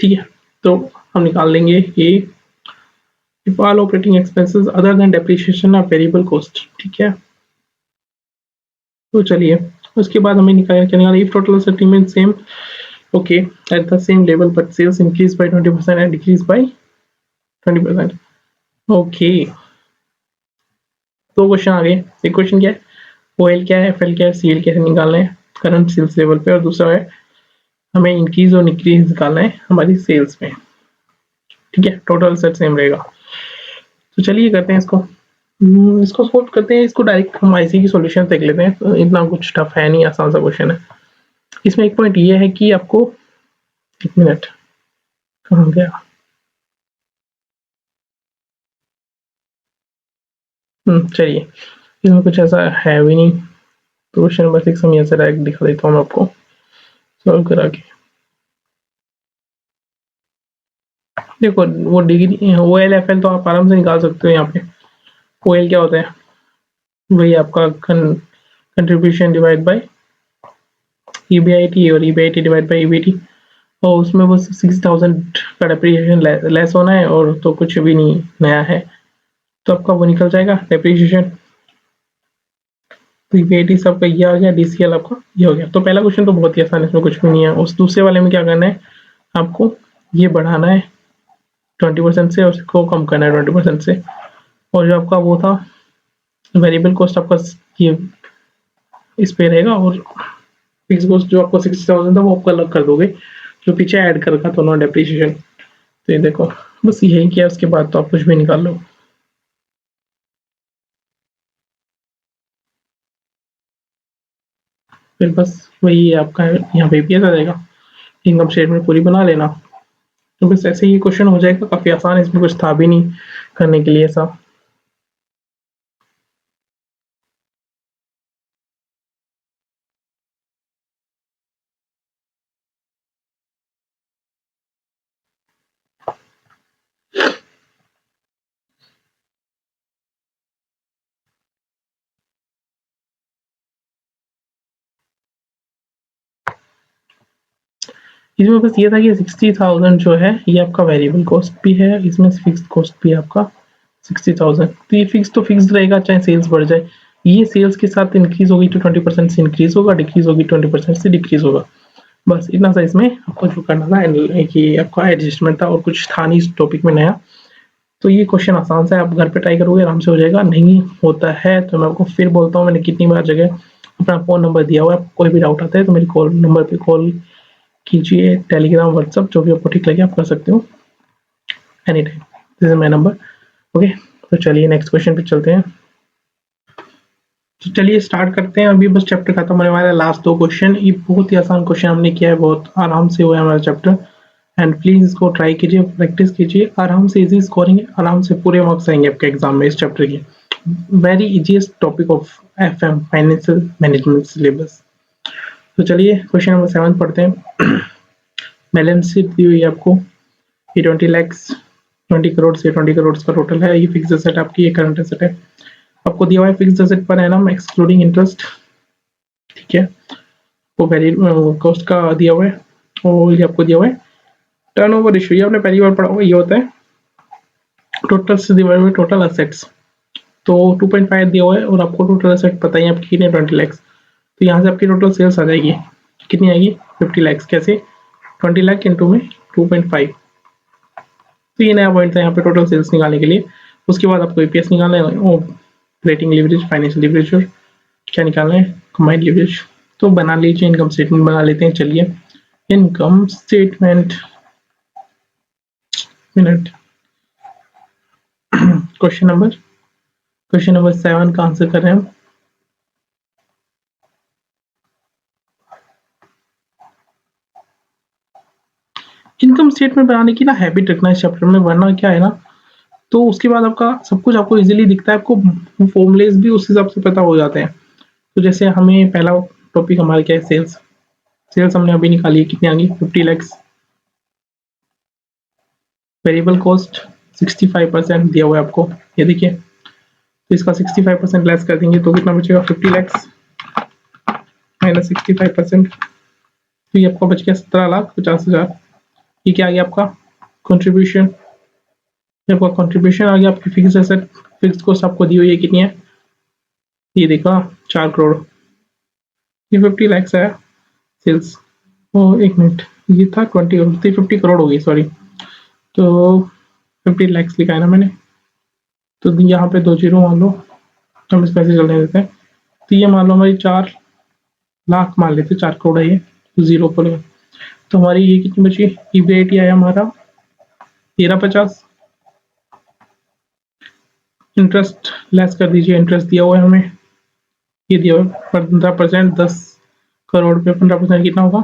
ठीक है। तो हम निकाल लेंगे ये if all operating expenses other than depreciation are variable cost. ठीक है, तो चलिए उसके बाद हमें क्या निकाला, if total asset remain same okay at the same level but sales increase by 20% and decrease by 20%। Okay, दो क्वेश्चन आ गए। एक क्वेश्चन क्या है, ओएल क्या है, एफएल क्या है, सीएल कैसे निकालना है करंट सेल्स लेवल पे, और दूसरा है हमें इंक्रीज और डिक्रीज निकालना है हमारी सेल्स में। ठीक है, टोटल असेट सेम रहेगा। तो चलिए करते हैं इसको। इसको सोल्व करते हैं, इसको डायरेक्ट हम आईसी की सॉल्यूशन देख लेते हैं। तो इतना कुछ टफ है नहीं, आसान सा क्वेश्चन है। इसमें एक पॉइंट ये है कि आपको, एक मिनट कहाँ गया, चलिए इसमें कुछ ऐसा है भी नहीं। तो क्वेश्चन नंबर 6 हम यहाँ से डायरेक्ट दिखा देता हूँ मैं आपको सॉल्व करा के। देखो वो degree O L F L तो आप आराम से निकाल सकते हो। यहाँ पे ओ एल क्या होता है, वही आपका कंट्रीब्यूशन डिवाइड बाय ईबीआईटी और ईबीआईटी डिवाइड बाय ईबीटी, और उसमें वो 60,000 का डेप्रिसिएशन लेस होना है, और तो कुछ भी नहीं नया है, तो आपका वो निकल जाएगा डेप्रिसिएशन। तो ईबीआईटी सबका ये आ गया, डीसीएल आपका ये हो गया। तो पहला क्वेश्चन तो बहुत ही आसान है, इसमें कुछ भी नहीं है। उस दूसरे वाले में क्या करना है, आपको ये बढ़ाना है 20% से और इसको कम करना है 20% से, और जो आपका वो था वेरिएबल कॉस्ट आपका ये इस पे रहेगा, और फिक्स कॉस्ट जो आपको 60,000 था वो आपका अलग कर दोगे, जो पीछे ऐड कर रखा था नॉन डेप्रिसिएशन। तो ये देखो बस यही किया, उसके बाद तो आप कुछ भी निकाल लो। फिर बस वही आपका यहाँ पे पीएस आ जाएगा, इनकम स्टेटमेंट पूरी बना लेना। तो बस ऐसे ही क्वेश्चन हो जाएगा, काफी आसान है, इसमें कुछ था भी नहीं करने के लिए ऐसा। इसमें बस ये था कि 60,000 जो है ये आपका वेरिएबल कॉस्ट भी है, इसमें फिक्स्ड कॉस्ट भी है आपका 60,000। तो ये फिक्स तो फिक्स रहेगा चाहे सेल्स बढ़ जाए। ये सेल्स के साथ इंक्रीज होगी तो 20% से इंक्रीज होगा, डिक्रीज होगी 20% से डिक्रीज होगा। बस इतना सा इसमें आपको जो करना था, कि आपका एडजस्टमेंट था, और कुछ था नहीं इस टॉपिक में नया। तो ये क्वेश्चन आसान सा है, आप घर पे ट्राई करोगे आराम से हो जाएगा। नहीं होता है तो मैं आपको फिर बोलता हूँ, मैंने कितनी बार जगह अपना फ़ोन नंबर दिया हुआ है, कोई भी डाउट आता है तो मेरी कॉल नंबर पे कॉल कीजिए, टेलीग्राम व्हाट्सअप जो भी आपको ठीक लगे आप कर सकते हो any time, this is my number. Okay, तो चलिए नेक्स्ट क्वेश्चन पे चलते हैं। तो चलिए स्टार्ट करते हैं, अभी बस चैप्टर खत्म होने वाला है, लास्ट दो क्वेश्चन। ये बहुत ही आसान क्वेश्चन हमने किया है, बहुत आराम से हुआ है हमारा चैप्टर। एंड प्लीज इसको ट्राई कीजिए, प्रैक्टिस कीजिए, आराम से इजी स्कोरिंग है, आराम से पूरे मार्क्स आएंगे आपके एग्जाम में इस चैप्टर के। Very easiest topic of FM financial management syllabus. तो चलिए क्वेश्चन नंबर 7 पढ़ते हैं। बैलेंस शीट दी हुई है आपको, ये 20 लैक्स 20 करोड़ से 20 करोड़ का टोटल है। ये फिक्स एसेट आपकी, ये करंट एसेट है। आपको दिया हुआ है fix asset per annum excluding interest. ठीक है, वो वैल्यू कॉस्ट का दिया हुआ है, और ये आपको दिया हुआ है टर्नओवर रेशियो, ये आपने पहली बार पढ़ा होगा। ये होता है टोटल से डिवाइड बाय टोटल एसेट्स। तो 2.5 दिया हुआ है, और आपको टोटल एसेट पता ही है आपकी कितने 20 लैक्स। तो यहाँ से आपकी टोटल सेल्स आ जाएगी, कितनी आएगी 50 लैक्स। कैसे 20 लाख इंटू में 2.5। तो ये नया पॉइंट था यहाँ पे टोटल सेल्स निकालने के लिए। उसके बाद आपको ईपीएस निकालना है, ऑपरेटिंग लीवरेज, फाइनेंशियल लीवरेज, और क्या निकालना है कंबाइंड लीवरेज। तो बना लीजिए, इनकम स्टेटमेंट बना लेते हैं। चलिए income statement, minute, question number 7 का आंसर कर रहे हैं हम। इनकम स्टेटमेंट बनाने की ना हैबिट रखना इस चैप्टर में, वरना क्या है ना, तो उसके बाद आपका सब कुछ आपको इजीली दिखता है, आपको फॉर्मूलेस भी उस हिसाब से पता हो जाते हैं। तो जैसे हमें पहला टॉपिक हमारा क्या है, सेल्स। सेल्स हमने अभी निकाली है, कितनी आ गई 50 लैक्स। वेरिएबल कॉस्ट 65% दिया हुआ है आपको, ये देखिए। तो इसका 65% लेस कर देंगे तो कितना बचेगा 50 लैक्स माइनस 65%। तो ये आपका बच गया 17,50,000। ये क्या आ गया आपका कंट्रीब्यूशन, आपका कंट्रीब्यूशन आ गया, आपकी फिक्स एसेट फिक्स कॉस्ट आपको दी हुई है कितनी है, ये देखा 4 करोड़, ये 50 लैक्स है सेल्स। ओ एक मिनट, ये था 50 करोड़ हो गई, सॉरी। तो 50 लैक्स लिखा है ना मैंने, तो यहाँ पे 2 जीरो मान लो, हम इस पैसे चलने देते हैं। तो ये मान लो हमारी 4 लाख मान लेते, 4 करोड़ है ये, तो जीरो पर तो हमारी ये कितनी बची, ईबीआईटी आया हमारा 1350। इंटरेस्ट लेस कर दीजिए, इंटरेस्ट दिया हुआ है हमें, ये दिया हुआ है 15%, 10 करोड़ पे 15% कितना होगा,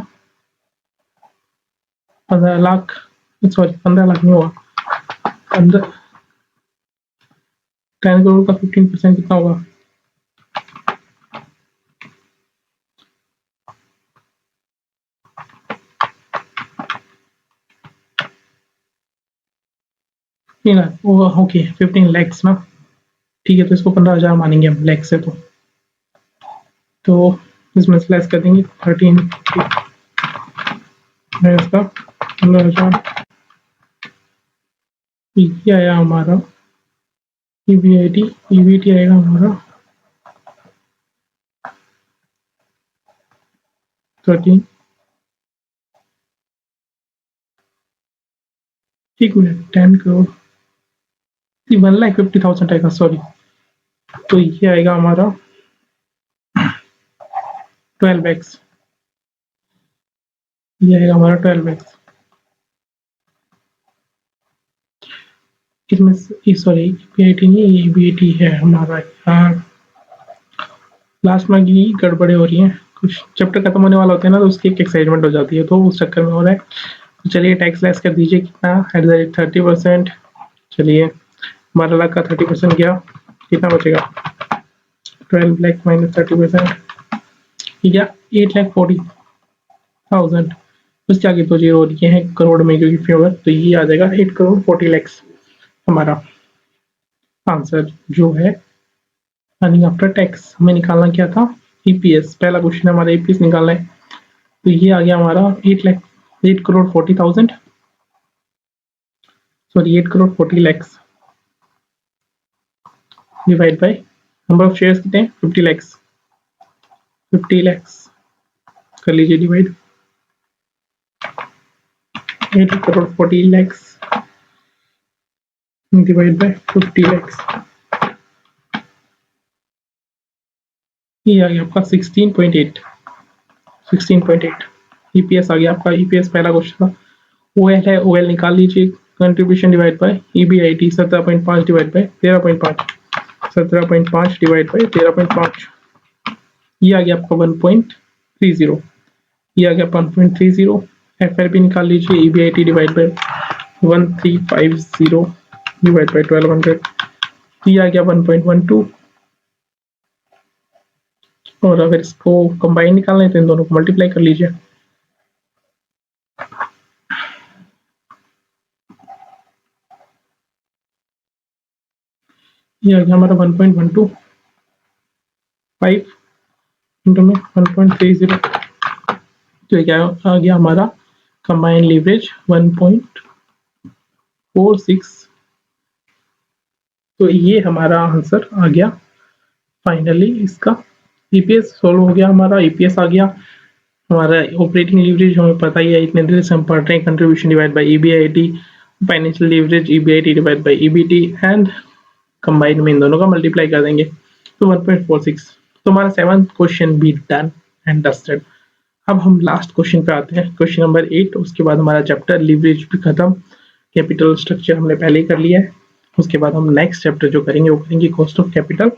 15 लाख, सॉरी 15 लाख नहीं होगा, 10 करोड़ का 15% कितना होगा, ओके 15 लैक्स ना, ठीक है, तो इसको 15,000 मानेंगे हम लैक्स से, तो इसमें से लेस कर देंगे 13 है इसका 15,000। ये आया हमारा ईबीआईटी, ईबीटी आएगा हमारा 13, एक मिनट 10 करोड़ 1,50,000 आएगा, सॉरी। तो ये आएगा हमारा 12x, ये आएगा हमारा 12x। इसमें सॉरी ईबीआईटी नहीं, ईबीटी है हमारा यार, लास्ट में की गड़बड़े हो रही हैं, कुछ चैप्टर खत्म होने वाला होता है ना, तो उसकी एक एक्साइटमेंट हो जाती है, तो उस चक्कर में हो रहा है। तो चलिए टैक्स लेस कर दीजिए, कितना एट द रेट 30%, चलिए 12 लाख का 30% गया, कितना बचेगा 12 लाख माइनस 30%, ठीक है 8,40,000। उसके आगे तो जीरो ये है करोड़ में क्योंकि फेवर, तो ये आ जाएगा 8 करोड़ 40 लैक्स हमारा आंसर जो है अर्निंग आफ्टर टैक्स। हमें निकालना क्या था, ईपीएस, पहला क्वेश्चन हमारा ईपीएस निकालना है, तो ये आ गया हमारा 8 crore 40,000, sorry 8 crore 40 lakhs divide by number of shares कितने हैं 50 लैक्स, 50 लैक्स कर लीजिए divide 8 crore 40 lakhs divide by 50 lakhs, ये आ गया आपका 16.8, 16.8 ईपीएस आ गया आपका। ईपीएस पहला क्वेश्चन था। ओएल है, ओएल निकाल लीजिए, contribution divide by EBIT 17.5 divide by 13.5, 17.5 divide by 13.5, ये आ गया आपका 1.30, ये आ गया 1.30। एफआरपी निकाल लीजिए, EBIT divide by 1350 divide by 1200, ये आ गया 1.12। और अगर इसको कंबाइन निकालना है तो इन दोनों को मल्टीप्लाई कर लीजिए, ये आ गया हमारा 1.125 इंटू में 1.30, तो क्या आ गया हमारा कंबाइन लीवरेज 1.46। तो ये हमारा आंसर आ गया फाइनली इसका। ईपीएस सोल्व हो गया हमारा, ईपीएस आ गया हमारा। ऑपरेटिंग लीवरेज हमें पता ही है, इतने देर से हम पढ़ रहे हैं, contribution divide by EBIT, financial leverage EBIT divide by EBT, and combine में इन दोनों का मल्टीप्लाई कर देंगे तो 1.46। तो हमारा 7th क्वेश्चन भी डन एंड डस्टेड। अब हम लास्ट क्वेश्चन पे आते हैं, क्वेश्चन नंबर 8। उसके बाद हमारा चैप्टर लीवरेज भी खत्म, कैपिटल स्ट्रक्चर हमने पहले ही कर लिया है। उसके बाद हम नेक्स्ट चैप्टर जो करेंगे वो करेंगे कॉस्ट ऑफ कैपिटल,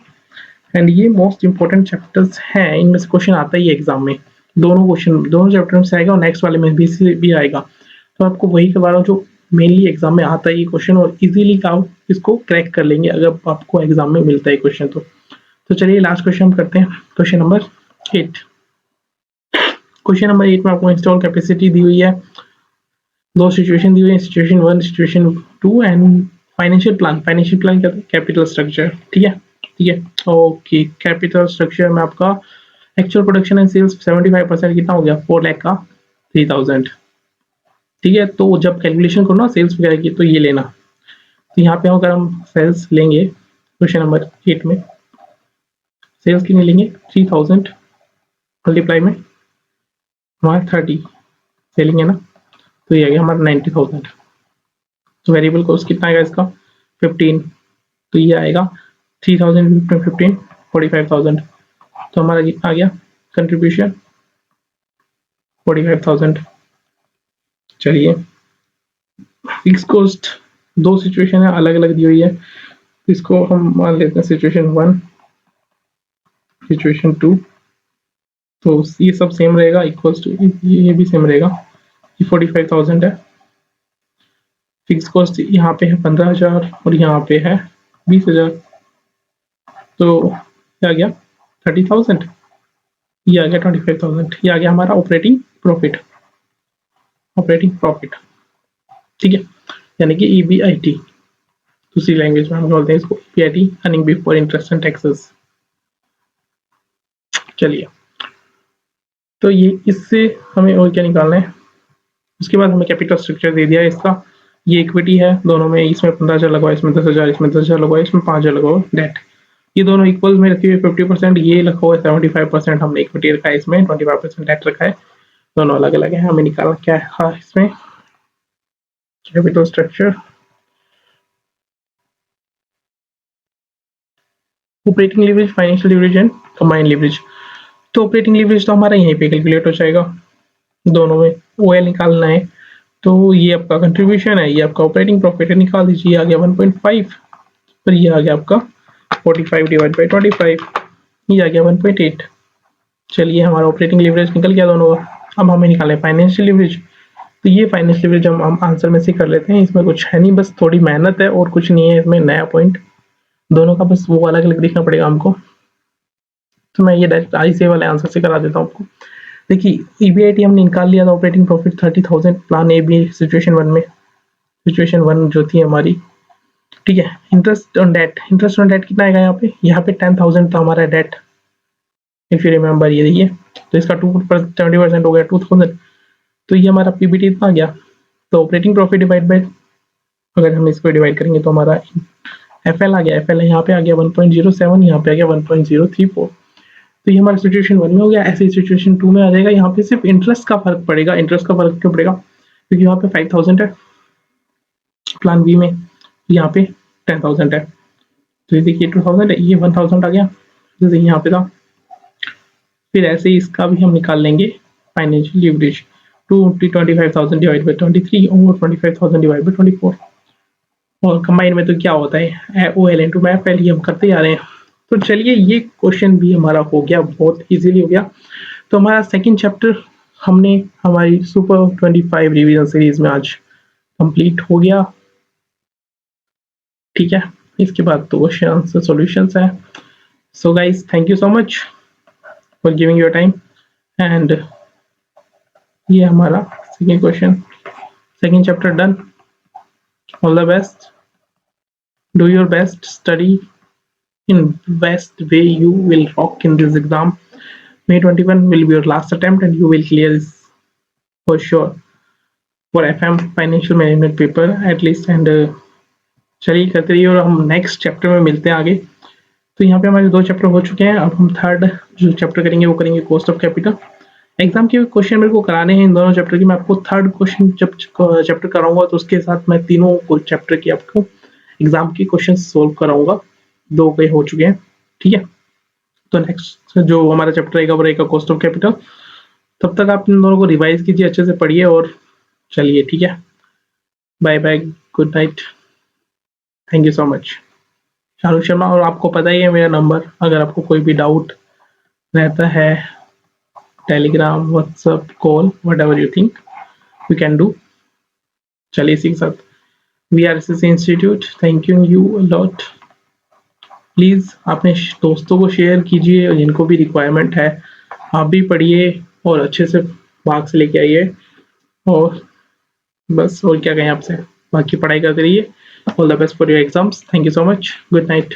एंड ये मोस्ट इंपॉर्टेंट चैप्टर्स हैं, इनमें से क्वेश्चन आता ही है एग्जाम में, दोनों क्वेश्चन दोनों चैप्टर में से आएगा और नेक्स्ट वाले में भी आएगा। तो आपको वही करवा रहा हूँ जो मेनली एग्जाम में आता है ये क्वेश्चन, और इजीली आप इसको क्रैक कर लेंगे अगर आपको एग्जाम में मिलता है क्वेश्चन तो चलिए लास्ट क्वेश्चन हम करते हैं, क्वेश्चन नंबर 8। क्वेश्चन नंबर 8 में आपको इंस्टॉल कैपेसिटी दी हुई है, दो सिचुएशन दी हुई है, situation 1 situation 2, and financial plan क्या है, कैपिटल स्ट्रक्चर, ठीक है ठीक है ओके। कैपिटल स्ट्रक्चर में आपका एक्चुअल प्रोडक्शन एंड सेल्स 75% कितना हो गया 4 लाख का 3,000, ठीक है। तो जब कैलकुलेशन करो ना सेल्स वगैरह की तो ये लेना, तो यहाँ पे अगर हम सेल्स लेंगे क्वेश्चन नंबर 8 में, सेल्स कितने लेंगे 3000 मल्टीप्लाई में हमारा 30 सेलिंग है ना, तो ये आ गया हमारा 90,000। तो वेरिएबल कॉस्ट कितना आएगा इसका 15, तो ये आएगा 3000 15 45,000। तो हमारा कितना आ गया कंट्रीब्यूशन 45,000। चलिए फिक्स कॉस्ट दो सिचुएशन है अलग अलग दी हुई है, इसको हम मान लेते हैं सिचुएशन 1 सिचुएशन 2, तो ये सब सेम रहेगा इक्वल्स टू ये भी सेम रहेगा। ये 45,000 है, फिक्स कॉस्ट यहाँ पे है 15,000 और यहाँ पे है 20,000, तो क्या आ गया 30,000, ये आ गया 25,000, ये आ गया हमारा ऑपरेटिंग प्रॉफिट। ऑपरेटिंग प्रॉफिट ठीक है, यानी कि EBIT, दूसरी लैंग्वेज में हम बोलते हैं इसको EBIT, earning before interest and taxes. चलिए तो ये इससे हमें और क्या निकालना है, उसके बाद हमें कैपिटल स्ट्रक्चर दे दिया है इसका, ये इक्विटी है दोनों में, इसमें 15,000 लगवाओ, इसमें 10,000, इसमें 10,000 लगवाओ, इसमें 5,000 लगवाओ। डेट ये दोनों इक्वल में रखी हुई 50%, ये रखा हुआ है 75%, हमने इक्विटी रखा है, इसमें 25% डेट रखा है, दोनों अलग अलग है। हमें निकालना क्या है हाँ इसमें capital structure, operating leverage, financial leverage and combined leverage. तो ऑपरेटिंग लीवरेज तो हमारा यहीं पे कैलकुलेट हो जाएगा, दोनों में OL निकालना है, तो ये आपका कंट्रीब्यूशन है, ये आपका ऑपरेटिंग प्रॉफिट है, निकाल दीजिए, आ गया 1.5, पर ये आ गया आपका 45 डिवाइड बाई 25, ये आ गया 1.8। चलिए हमारा ऑपरेटिंग लीवरेज निकल गया दोनों का। अब हमें निकालना है फाइनेंशियल लीवरेज, तो ये फाइनेंशियल लीवरेज हम आंसर में से कर लेते हैं, इसमें कुछ है नहीं, बस थोड़ी मेहनत है और कुछ नहीं है इसमें नया पॉइंट, दोनों का बस वो अलग अलग देखना पड़ेगा हमको। तो मैं ये डायरेक्ट ICA वाले आंसर से करा देता हूँ आपको। देखिए EBIT हमने निकाल लिया था, operating profit 30,000, plan A B situation 1 में, सिचुएशन 1 जो थी हमारी, ठीक है। Interest on debt, interest on debt कितना आएगा यहाँ पे 10,000 था हमारा डेट, इफ यू रिमेम्बर ये देखिए, तो इसका 70% हो गया 2,000, तो ये हमारा PBT इतना आ गया। तो ऑपरेटिंग प्रॉफिट डिवाइड बाय, अगर हम इसको डिवाइड करेंगे तो हमारा FL आ गया, FL यहाँ पे आ गया 1.07, यहाँ पे आ गया 1.034, तो ये हमारा सिचुएशन 1 में हो गया। ऐसे सिचुएशन 2 में आ जाएगा, यहाँ पे सिर्फ इंटरेस्ट का फर्क पड़ेगा। इंटरेस्ट का फर्क क्यों पड़ेगा, क्योंकि यहाँ पे 5,000 है प्लान बी में, यहाँ पे 10,000 है, तो ये देखिए 2,000 है, ये 1,000 आ गया जैसे यहाँ पे था। फिर ऐसे ही इसका भी हम निकाल लेंगे फाइनेंशियल लीवरेज, 25,000 डिवाइड बाई 23 और 25,000 डिवाइड बाई 24, और कंबाइन में तो क्या होता है OL इंटू MFL, ये हम करते जा रहे हैं। तो चलिए ये क्वेश्चन भी हमारा हो गया, बहुत इजीली हो गया। तो हमारा सेकंड चैप्टर हमने हमारी सुपर 25 रिवीजन सीरीज में आज कंप्लीट हो गया, ठीक है। इसके बाद तो क्वेश्चन आंसर सॉल्यूशंस है। So guys thank you so much for giving your time, and ये हमारा second question, second chapter done. All the best, do your best, study in best way, you will rock in this exam. May 21 will be your last attempt and you will clear this for sure for FM financial management paper at least, and चलिए करते रहिए और हम नेक्स्ट चैप्टर में मिलते हैं आगे। तो यहाँ पे हमारे 2 चैप्टर हो चुके हैं, अब हम थर्ड जो चैप्टर करेंगे वो करेंगे कॉस्ट ऑफ कैपिटल। एग्जाम के क्वेश्चन मेरे को कराने हैं इन दोनों चैप्टर की, मैं आपको थर्ड क्वेश्चन जब चैप्टर कराऊंगा तो उसके साथ मैं तीनों चैप्टर की आपको एग्जाम के क्वेश्चन सोल्व कराऊंगा, 2 पे हो चुके हैं, ठीक है। तो नेक्स्ट जो हमारा चैप्टर रहेगा वो रहेगा कॉस्ट ऑफ कैपिटल। तब तक आप इन दोनों को रिवाइज कीजिए, अच्छे से पढ़िए और चलिए, ठीक है। Bye bye, good night, thank you so much. Shahrukh Sharma, और आपको पता ही है मेरा नंबर, अगर आपको कोई भी डाउट रहता है, Telegram, WhatsApp, call, what ever you think you can do. चलिए इसी के साथ VRSS institute thank you lot. Please अपने दोस्तों को शेयर कीजिए और जिनको भी रिक्वायरमेंट है, आप भी पढ़िए और अच्छे से मार्क्स लेके आइए, और बस और क्या कहें आपसे, बाकी पढ़ाई करते रहिए। All the best for your exams, thank you so much, good night.